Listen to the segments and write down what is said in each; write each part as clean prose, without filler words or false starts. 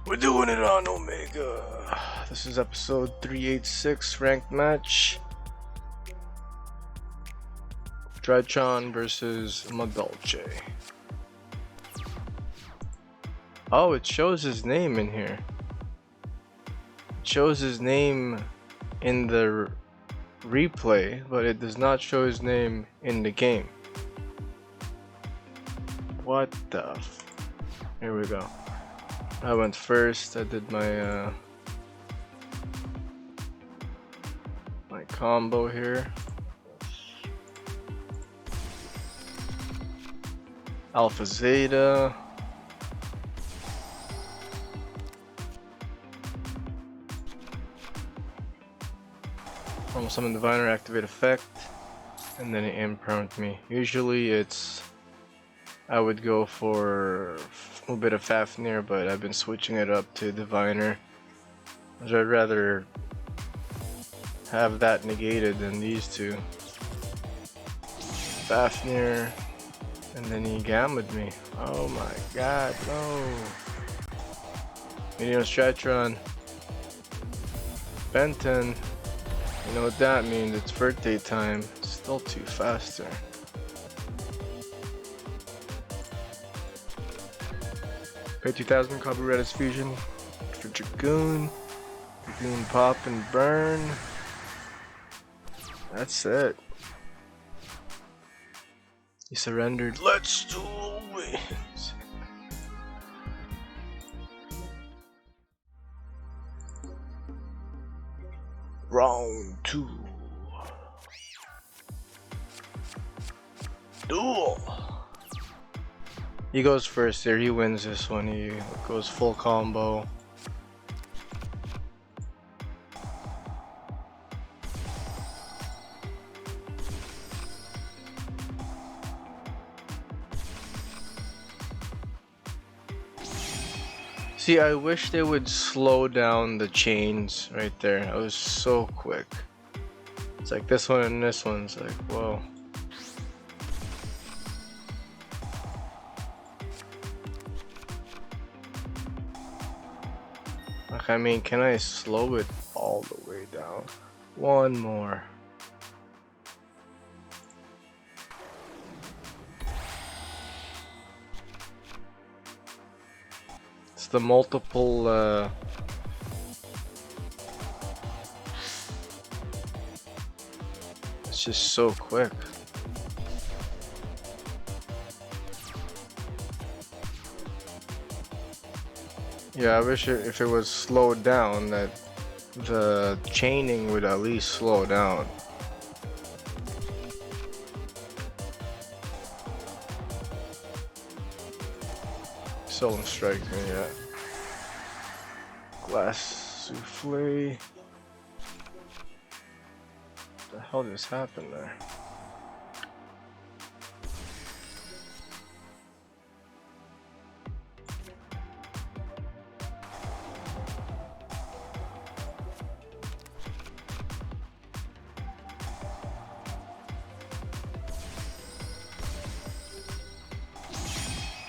We're doing it on Omega. This is episode 386, ranked match. DRYTRON versus MADOLCHE. Oh, it shows his name in here. It shows his name in the replay, but it does not show his name in the game. What the f... Here we go. I went first. I did my my combo here. Alpha Zeta. Almost summon Diviner, activate effect, and then it impermed me. Usually it's I would go for a bit of Fafnir, but I've been switching it up to Diviner, because I'd rather have that negated than these two. Fafnir, and then he gammed me. Oh my god, no. Medium Stratron. Benton. You know what that means, it's birthday time. It's still too faster. Pay 2000, copy Redis Fusion for Dragoon. Dragoon pop and burn. That's it. He surrendered. Let's do wins. Round 2. Duel. He goes first here. He wins this one. He goes full combo. See, I wish they would slow down the chains right there. That was so quick. It's like this one and this one's like, whoa. Like, I mean, can I slow it all the way down? One more. It's the multiple it's just so quick. Yeah, I wish if it was slowed down, that the chaining would at least slow down. Still don't strike me yet. Glass souffle. What the hell just happened there?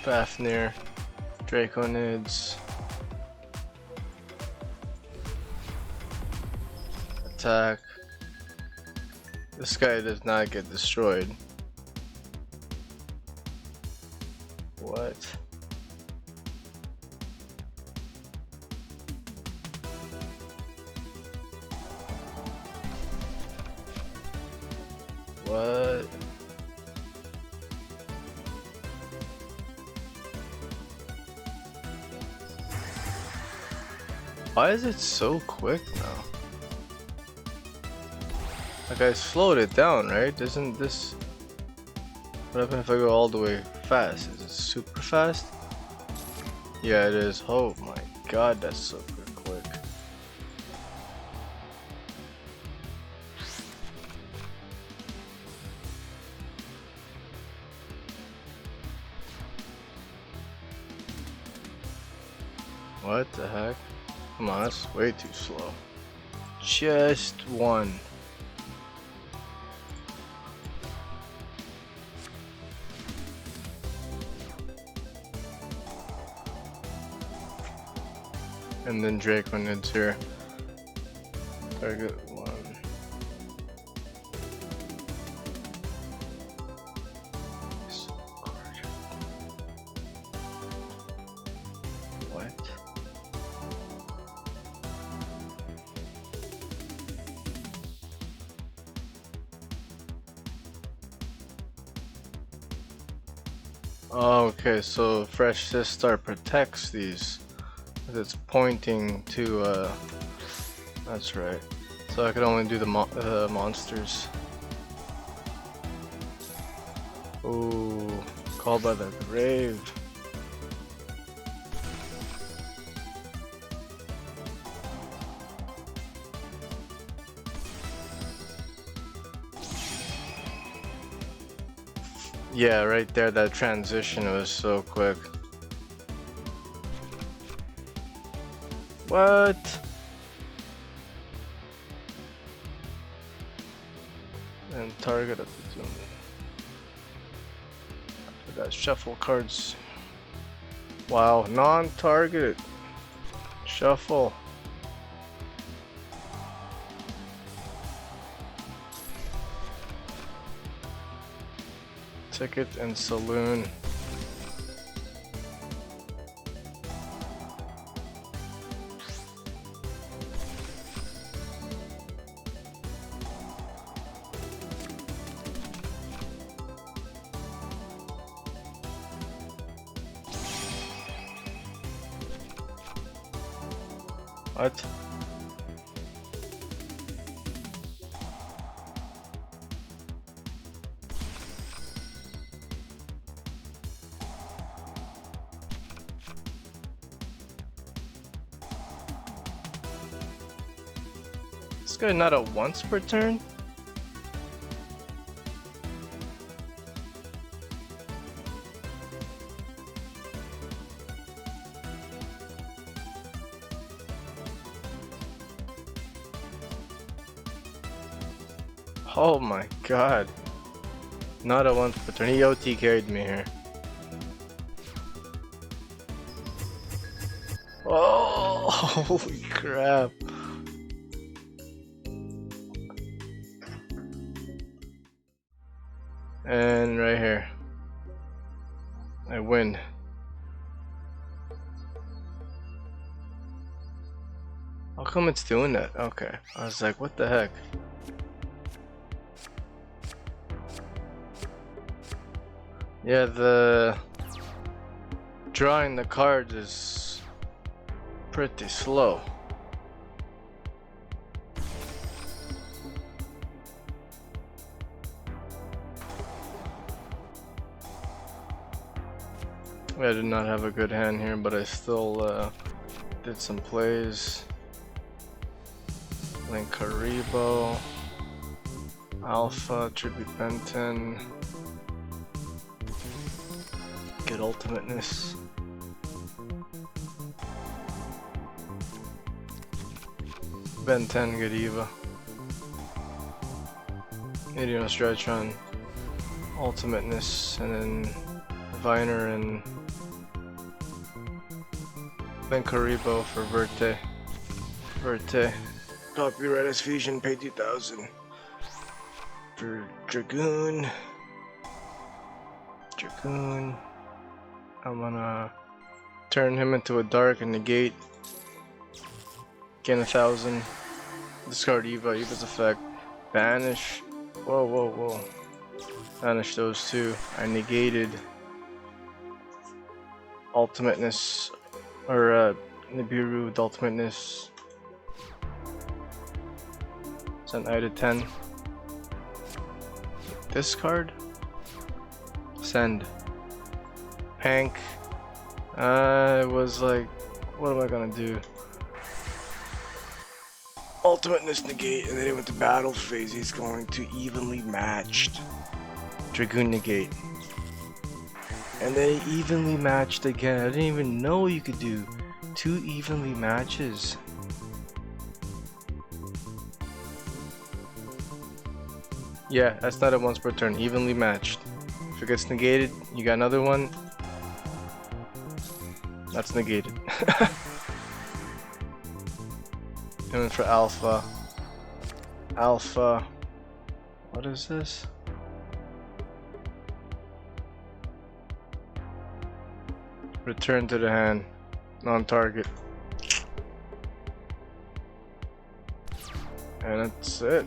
Fafnir, Draconids, attack. This guy does not get destroyed. What? What? Why is it so quick now? Like, I slowed it down, right? Isn't this... What happens if I go all the way fast? Is it super fast? Yeah, it is. Oh my god, that's super quick. What the heck? Come on, that's way too slow. Just one. and then DRYTRON is here. Target 1. What? Oh, okay, so Fresh Sistar protects these. It's pointing to, that's right. So I could only do the monsters. Ooh, Called by the Grave. Yeah, right there, that transition was so quick. What? And target at the zoom. I got shuffle cards. Wow, non-targeted. Shuffle. Ticket and Saloon. What? This guy not a once per turn? Oh my god. Not a once per turn. He OT carried me here. Oh, holy crap. And right here, I win. How come it's doing that? Okay, I was like, what the heck? Yeah, the drawing the cards is pretty slow. I did not have a good hand here, but I still did some plays. Link Karibo, Alpha, Tribute Benton, get Ultimateness. Ben 10, get Eva. Idionos DRYTRON, Ultimateness, and then Viner and then Karibo for Verte. Copyright as Fusion, pay 2,000. For Dragoon. I'm gonna turn him into a dark and negate. Gain 1,000. Discard Eva's effect. Banish. Whoa. Banish those two. I negated Ultimateness, or Nibiru with Ultimateness. Send I to 10. Discard. Send. Pank. I was like, what am I gonna do? Ultimateness negate, and then he went to battle phase. He's going to evenly matched. Dragoon negate. And then he evenly matched again. I didn't even know you could do 2 evenly matches. Yeah, that's not a once per turn, evenly matched. If it gets negated, you got another one. That's negated. Aiming for alpha. Alpha. What is this? Return to the hand. Non-target. And that's it.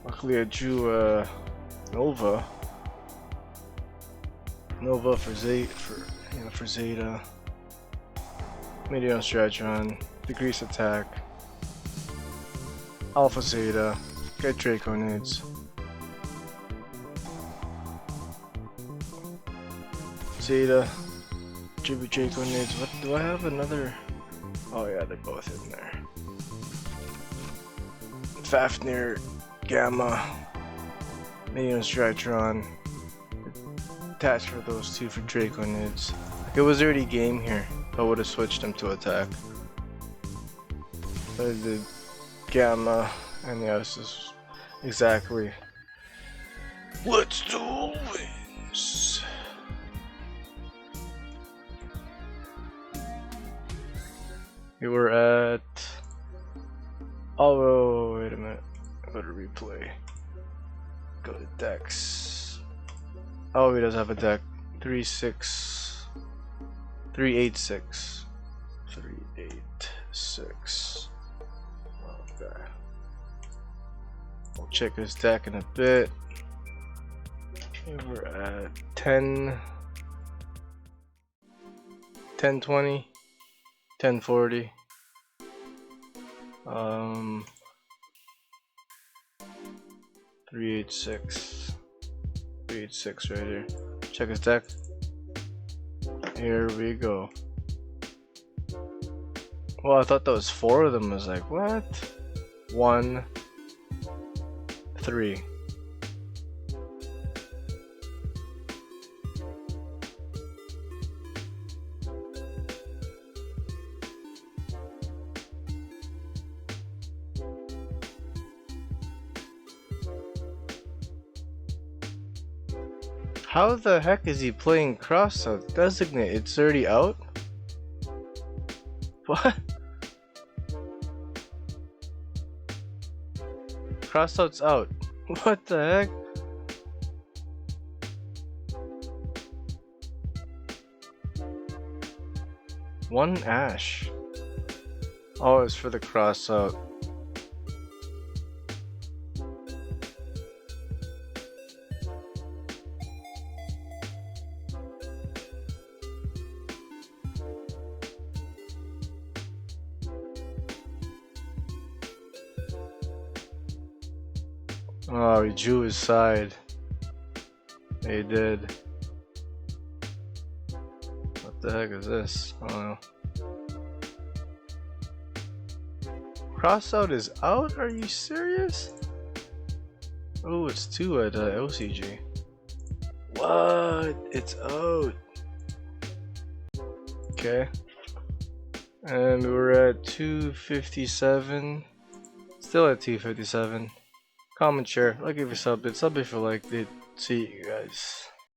Luckily I drew Nova. Nova for Zeta. Medium DRYTRON. Decrease attack. Alpha Zeta. Get Draconids. Zeta. Tribute Draconids. What do I have another? Oh yeah, they're both in there. Fafnir, Gamma, Medium DRYTRON. Attached for those two for Draconids. Like it was already game here. I would have switched them to attack. But I did Gamma, and yeah, this is exactly. Let's duel wins. We were at. Oh, wait a minute. Go to replay. Go to decks. Oh, he does have a deck. 386. 386. 386. Okay. We'll check his deck in a bit. Okay, we're at 10. 1020. 1040. 386. 386 right here. Check his deck. Here we go. Well, I thought that was 4 of them. I was like, what? 1, 3. How the heck is he playing Crossout? Designate, it's already out? What? Crossout's out. What the heck? One Ash. Oh, it's for the Crossout. Oh, he drew his side. He did. What the heck is this? I don't know. Crossout is out? Are you serious? Oh, it's 2 at LCG. What? It's out. Okay. And we're at 257. Still at 257. Comment, share, like if you subbed it, sub if you liked it. See you guys.